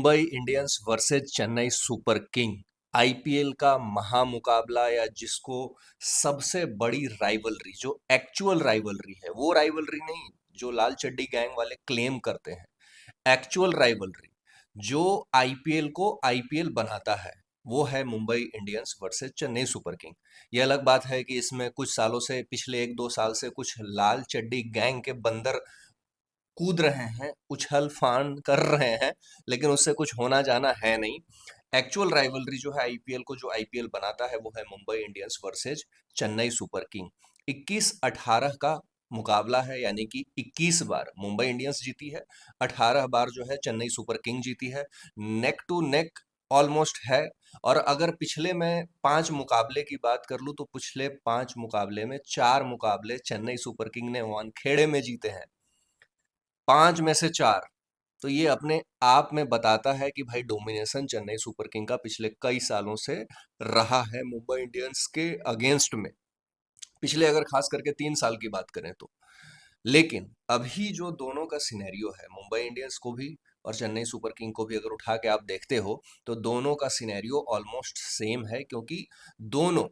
Mumbai Indians versus Chennai super king IPL का महामुकाबला या जिसको सबसे बड़ी राइवलरी जो एक्चुअल राइवलरी है वो राइवलरी नहीं जो लाल चड्डी गैंग वाले क्लेम करते हैं। एक्चुअल राइवलरी जो आईपीएल को आईपीएल बनाता है वो है Mumbai Indians versus Chennai super king. ये अलग बात है कि इसमें कुछ सालों से पिछले 1-2 साल से कुछ लाल चड्डी गैंग के बंदर कूद रहे हैं, उछल फान कर रहे हैं, लेकिन उससे कुछ होना जाना है नहीं। एक्चुअल राइवलरी जो है आईपीएल को जो आईपीएल बनाता है वो है Mumbai Indians versus Chennai super king. 21-18 का मुकाबला है, यानी कि 21 बार मुंबई इंडियंस जीती है, 18 बार जो है चेन्नई सुपर किंग जीती है। नेक टू नेक ऑलमोस्ट है। और अगर पिछले मैं 5 मुकाबले की बात कर लूं तो पिछले 5 मुकाबले में 4 मुकाबले चेन्नई सुपर किंग ने वानखेड़े में जीते हैं। 5 में से 4। तो ये अपने आप में बताता है कि भाई डोमिनेशन चेन्नई सुपर किंग का पिछले कई सालों से रहा है मुंबई इंडियंस के अगेंस्ट में। पिछले अगर खास करके 3 साल की बात करें तो। लेकिन अभी जो दोनों का सिनेरियो है, मुंबई इंडियंस को भी और चेन्नई सुपर किंग को भी अगर उठा के आप देखते हो तो दोनों का सिनेरियो ऑलमोस्ट सेम है, क्योंकि दोनों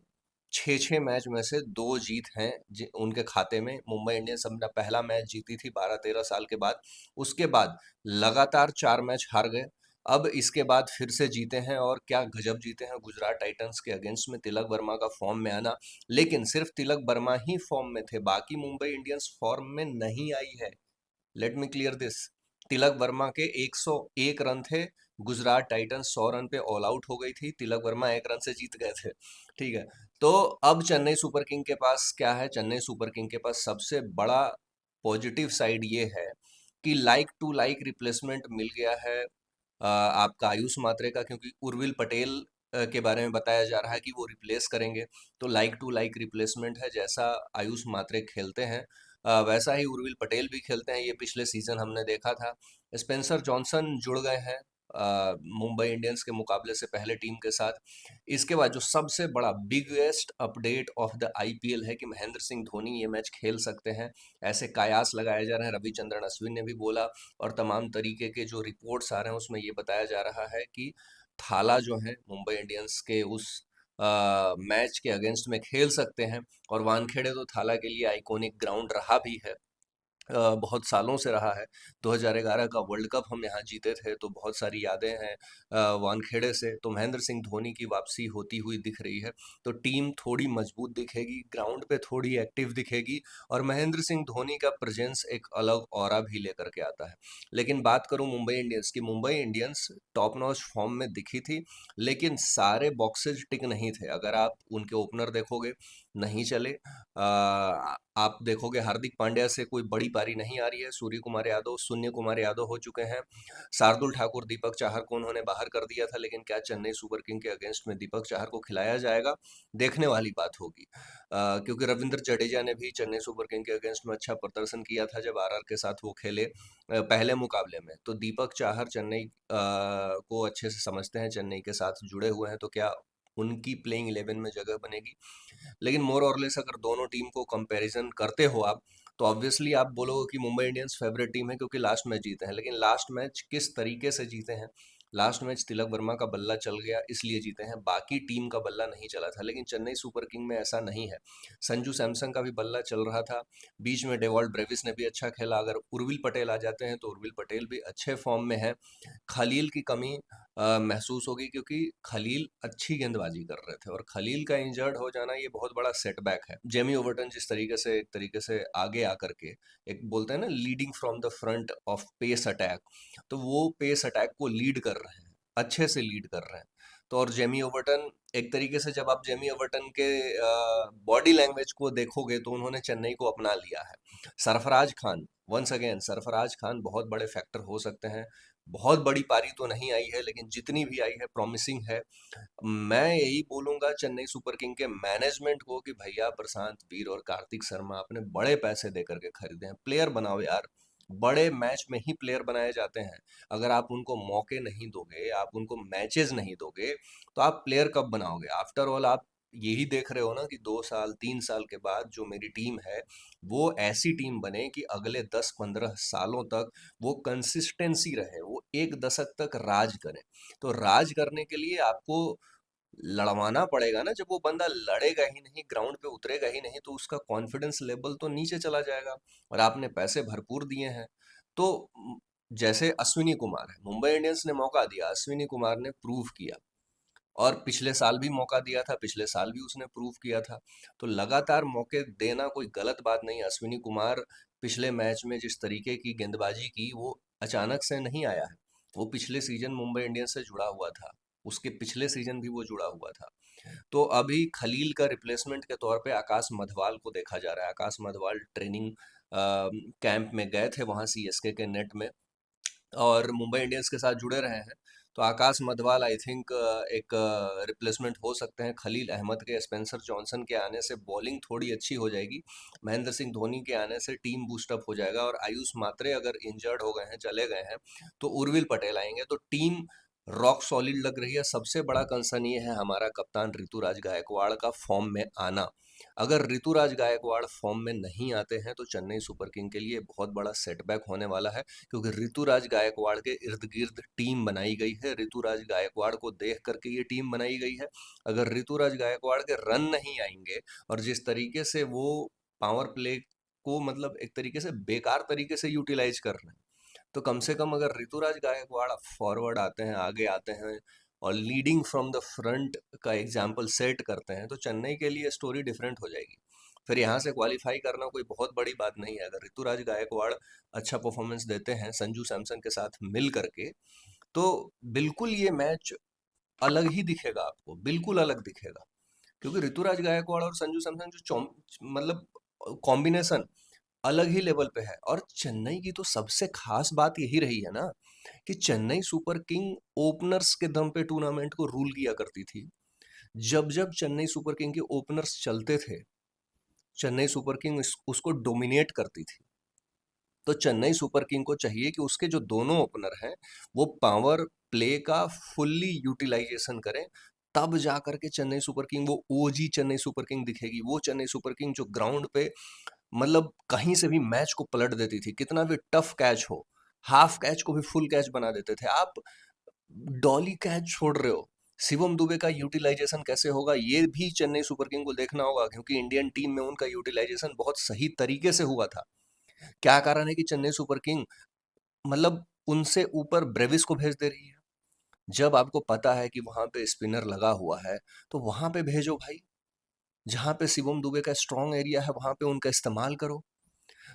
6-6 मैच में से 2 जीत हैं उनके खाते में। मुंबई इंडियंस अपना पहला मैच जीती थी 12-13 साल के बाद। उसके बाद लगातार 4 मैच हार गए। अब इसके बाद फिर से जीते हैं, और क्या गजब जीते हैं गुजरात टाइटंस के अगेंस्ट में, तिलक वर्मा का फॉर्म में आना। लेकिन सिर्फ तिलक वर्मा ही फॉर्म में थे, बाकी मुंबई इंडियंस फॉर्म में नहीं आई है। Let me clear this. Tilak Varma के 101 रन थे, गुजरात टाइटंस 100 रन पे ऑल आउट हो गई थी, तिलक वर्मा 1 रन से जीत गए थे। ठीक है। तो अब चेन्नई सुपर किंग के पास क्या है? चेन्नई सुपर किंग के पास सबसे बड़ा पॉजिटिव साइड ये है कि लाइक टू लाइक रिप्लेसमेंट मिल गया है आपका आयुष मात्रे का, क्योंकि उर्विल पटेल के बारे में बताया जा रहा है कि वो रिप्लेस करेंगे। तो लाइक टू लाइक रिप्लेसमेंट है। जैसा आयुष मात्रे खेलते हैं वैसा ही उर्विल पटेल भी खेलते हैं। ये पिछले सीजन हमने देखा था। स्पेंसर जॉनसन जुड़ गए हैं मुंबई इंडियंस के मुकाबले से पहले टीम के साथ। इसके बाद जो सबसे बड़ा biggest update of the IPL है कि महेंद्र सिंह धोनी ये मैच खेल सकते हैं, ऐसे कयास लगाए जा रहे हैं। रविचंद्रन अश्विन ने भी बोला, और तमाम तरीके के जो रिपोर्ट्स आ रहे हैं उसमें ये बताया जा रहा है कि थाला जो है मुंबई इंडियंस के उस मैच के अगेंस्ट में खेल सकते हैं। और वानखेड़े तो थाला के लिए आइकॉनिक ग्राउंड रहा भी है, बहुत सालों से रहा है। 2011 का वर्ल्ड कप हम यहाँ जीते थे, तो बहुत सारी यादें हैं वानखेड़े से। तो महेंद्र सिंह धोनी की वापसी होती हुई दिख रही है, तो टीम थोड़ी मजबूत दिखेगी, ग्राउंड पे थोड़ी एक्टिव दिखेगी, और महेंद्र सिंह धोनी का प्रेजेंस एक अलग ऑरा भी लेकर के आता है। लेकिन बात करूं मुंबई इंडियंस की, Mumbai Indians top notch form में दिखी थी, लेकिन सारे बॉक्सेज टिक नहीं थे। अगर आप उनके ओपनर देखोगे, नहीं चले। आप देखोगे हार्दिक पांड्या से कोई बड़ी पारी नहीं आ रही है। सूर्य कुमार यादव, शून्य कुमार यादव हो चुके हैं। शार्दुल ठाकुर, दीपक चाहर को उन्होंने बाहर कर दिया था, लेकिन क्या चेन्नई सुपर किंग के अगेंस्ट में दीपक चाहर को खिलाया जाएगा? देखने वाली बात होगी। क्योंकि रविंद्र जडेजा ने भी चेन्नई सुपर किंग के अगेंस्ट में अच्छा प्रदर्शन किया था जब आरआर के साथ वो खेले पहले मुकाबले में। तो दीपक चाहर चेन्नई को अच्छे से समझते हैं, चेन्नई के साथ जुड़े हुए हैं, तो क्या उनकी प्लेइंग 11 में जगह बनेगी? लेकिन मोर और लेस अगर दोनों टीम को कंपैरिजन करते हो आप, तो ऑब्वियसली आप बोलोगे कि मुंबई इंडियंस फेवरेट टीम है क्योंकि लास्ट मैच जीते हैं। लेकिन लास्ट मैच किस तरीके से जीते हैं? लास्ट मैच तिलक वर्मा का बल्ला चल गया इसलिए जीते हैं, बाकी टीम का बल्ला नहीं चला था। लेकिन चेन्नई सुपर किंग में ऐसा नहीं है। संजू सैमसन का भी बल्ला चल रहा था, बीच में डेवॉल्ट ब्रेविस ने भी अच्छा खेला। अगर उर्विल पटेल आ जाते हैं तो उर्विल पटेल भी अच्छे फॉर्म में है। खलील की कमी महसूस होगी, क्योंकि खलील अच्छी गेंदबाजी कर रहे थे, और खलील का इंजर्ड हो जाना ये बहुत बड़ा सेटबैक है। जेमी ओवर्टन जिस तरीके से एक तरीके से आगे आकर के, एक बोलते हैं ना leading from the front of pace attack, तो वो पेस अटैक को लीड कर रहे हैं, अच्छे से लीड कर रहे हैं। तो और जेमी ओवर्टन एक तरीके से, जब आप जेमी ओवर्टन के बॉडी लैंग्वेज को देखोगे तो उन्होंने चेन्नई को अपना लिया है। सरफराज खान, वंस अगेन सरफराज खान बहुत बड़े फैक्टर हो सकते हैं। बहुत बड़ी पारी तो नहीं आई है, लेकिन जितनी भी आई है प्रॉमिसिंग है। मैं यही बोलूंगा चेन्नई सुपर किंग के मैनेजमेंट को कि भैया प्रशांत वीर और कार्तिक शर्मा आपने बड़े पैसे दे करके खरीदे हैं, प्लेयर बनाओ यार। बड़े मैच में ही प्लेयर बनाए जाते हैं। अगर आप उनको मौके नहीं दोगे, आप उनको मैचेस नहीं दोगे, तो आप प्लेयर कब बनाओगे? आफ्टर ऑल आप यही देख रहे हो ना कि 2 साल 3 साल के बाद जो मेरी टीम है वो ऐसी टीम बने कि अगले 10-15 सालों तक वो कंसिस्टेंसी रहे, वो एक दशक तक राज करे। तो राज करने के लिए आपको लड़वाना पड़ेगा ना। जब वो बंदा लड़ेगा ही नहीं, ग्राउंड पे उतरेगा ही नहीं, तो उसका कॉन्फिडेंस लेवल तो नीचे चला जाएगा। और आपने पैसे भरपूर दिए हैं तो जैसे अश्विनी कुमार है, मुंबई इंडियंस ने मौका दिया, अश्विनी कुमार ने प्रूव किया। और पिछले साल भी मौका दिया था, पिछले साल भी उसने प्रूव किया था। तो लगातार मौके देना कोई गलत बात नहीं है। अश्विनी कुमार पिछले मैच में जिस तरीके की गेंदबाजी की, वो अचानक से नहीं आया है। वो पिछले सीजन मुंबई इंडियंस से जुड़ा हुआ था, उसके पिछले सीजन भी वो जुड़ा हुआ था। तो अभी खलील का रिप्लेसमेंट के तौर पे आकाश मधवाल को देखा जा रहा है। आकाश मधवाल ट्रेनिंग कैंप में गए थे वहाँ सीएसके के नेट में, और मुंबई इंडियंस के साथ जुड़े रहे हैं। तो आकाश मधवाल आई थिंक एक रिप्लेसमेंट हो सकते हैं खलील अहमद के। स्पेंसर जॉनसन के आने से बॉलिंग थोड़ी अच्छी हो जाएगी, महेंद्र सिंह धोनी के आने से टीम बूस्टअप हो जाएगा, और आयुष मात्रे अगर इंजर्ड हो गए हैं, चले गए हैं, तो उर्विल पटेल आएंगे, तो टीम रॉक सॉलिड लग रही है। सबसे बड़ा कंसर्न ये है हमारा कप्तान ऋतुराज गायकवाड़ का फॉर्म में आना। अगर ऋतुराज गायकवाड़ फॉर्म में नहीं आते हैं तो चेन्नई सुपर किंग के लिए बहुत बड़ा सेटबैक होने वाला है, क्योंकि ऋतुराज गायकवाड़ के इर्द गिर्द टीम बनाई गई है, ऋतुराज गायकवाड़ को देख करके ये टीम बनाई गई है। अगर ऋतुराज गायकवाड़ के रन नहीं आएंगे, और जिस तरीके से वो पावर प्ले को मतलब एक तरीके से बेकार तरीके से यूटिलाइज कर रहे हैं, तो कम से कम अगर ऋतुराज गायकवाड़ फॉरवर्ड आते हैं, आगे आते हैं, और लीडिंग फ्रॉम द फ्रंट का एग्जाम्पल सेट करते हैं, तो चेन्नई के लिए स्टोरी डिफरेंट हो जाएगी। फिर यहाँ से क्वालिफाई करना कोई बहुत बड़ी बात नहीं है। अगर ऋतुराज गायकवाड़ अच्छा परफॉर्मेंस देते हैं संजू सैमसन के साथ मिल करके, तो बिल्कुल ये मैच अलग ही दिखेगा आपको, बिल्कुल अलग दिखेगा। क्योंकि ऋतुराज गायकवाड़ और संजू सैमसन जो मतलब कॉम्बिनेशन अलग ही लेवल पे है। और चेन्नई की तो सबसे खास बात यही रही है ना कि चेन्नई सुपर किंग ओपनर्स के दम पे टूर्नामेंट को रूल किया करती थी। जब जब चेन्नई सुपर किंग के ओपनर्स चलते थे, चेन्नई सुपर किंग उसको डोमिनेट करती थी। तो चेन्नई सुपर किंग को चाहिए कि उसके जो दोनों ओपनर हैं वो पावर प्ले का फुल्ली यूटिलाइजेशन करें। तब जा करके चेन्नई सुपर किंग वो ओजी चेन्नई सुपर किंग दिखेगी, वो चेन्नई सुपर किंग जो ग्राउंड पे मतलब कहीं से भी मैच को पलट देती थी, कितना भी टफ कैच हो, हाफ कैच को भी फुल कैच बना देते थे। आप डॉली कैच छोड़ रहे हो, शिवम दुबे का यूटिलाइजेशन कैसे होगा ये भी चेन्नई सुपर किंग को देखना होगा, क्योंकि इंडियन टीम में उनका यूटिलाइजेशन बहुत सही तरीके से हुआ था। क्या कारण है कि चेन्नई सुपर किंग मतलब उनसे ऊपर ब्रेविस को भेज दे रही है? जब आपको पता है कि वहां पे स्पिनर लगा हुआ है, तो वहां पे भेजो भाई। जहां पे शिवम दुबे का स्ट्रॉन्ग एरिया है वहां पे उनका इस्तेमाल करो।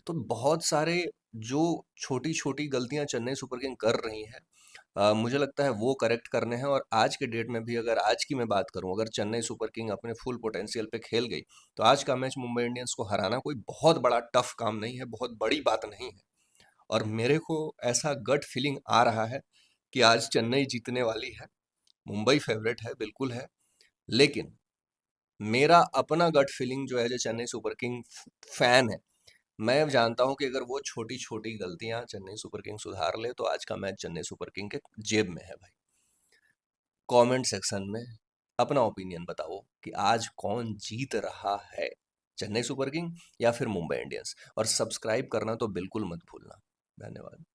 तो बहुत सारे जो छोटी-छोटी गलतियाँ चेन्नई सुपर किंग कर रही हैं, मुझे लगता है वो करेक्ट करने हैं। और आज के डेट में भी अगर आज की मैं बात करूँ, अगर चेन्नई सुपर किंग अपने फुल पोटेंशियल पे खेल गई, तो आज का मैच मुंबई इंडियंस को हराना कोई बहुत बड़ा टफ काम नहीं है, बहुत बड़ी बात नहीं है। और मेरे को ऐसा गट फीलिंग आ रहा है कि आज चेन्नई जीतने वाली है। मुंबई फेवरेट है, बिल्कुल है। लेकिन मेरा अपना गट फीलिंग जो है, जो चेन्नई सुपर किंग फैन है, मैं जानता हूँ कि अगर वो छोटी-छोटी गलतियाँ चेन्नई सुपर किंग सुधार ले, तो आज का मैच चेन्नई सुपर किंग के जेब में है भाई। कमेंट सेक्शन में अपना ओपिनियन बताओ कि आज कौन जीत रहा है, चेन्नई सुपर किंग या फिर मुंबई इंडियंस। और सब्सक्राइब करना तो बिल्कुल मत भूलना। धन्यवाद।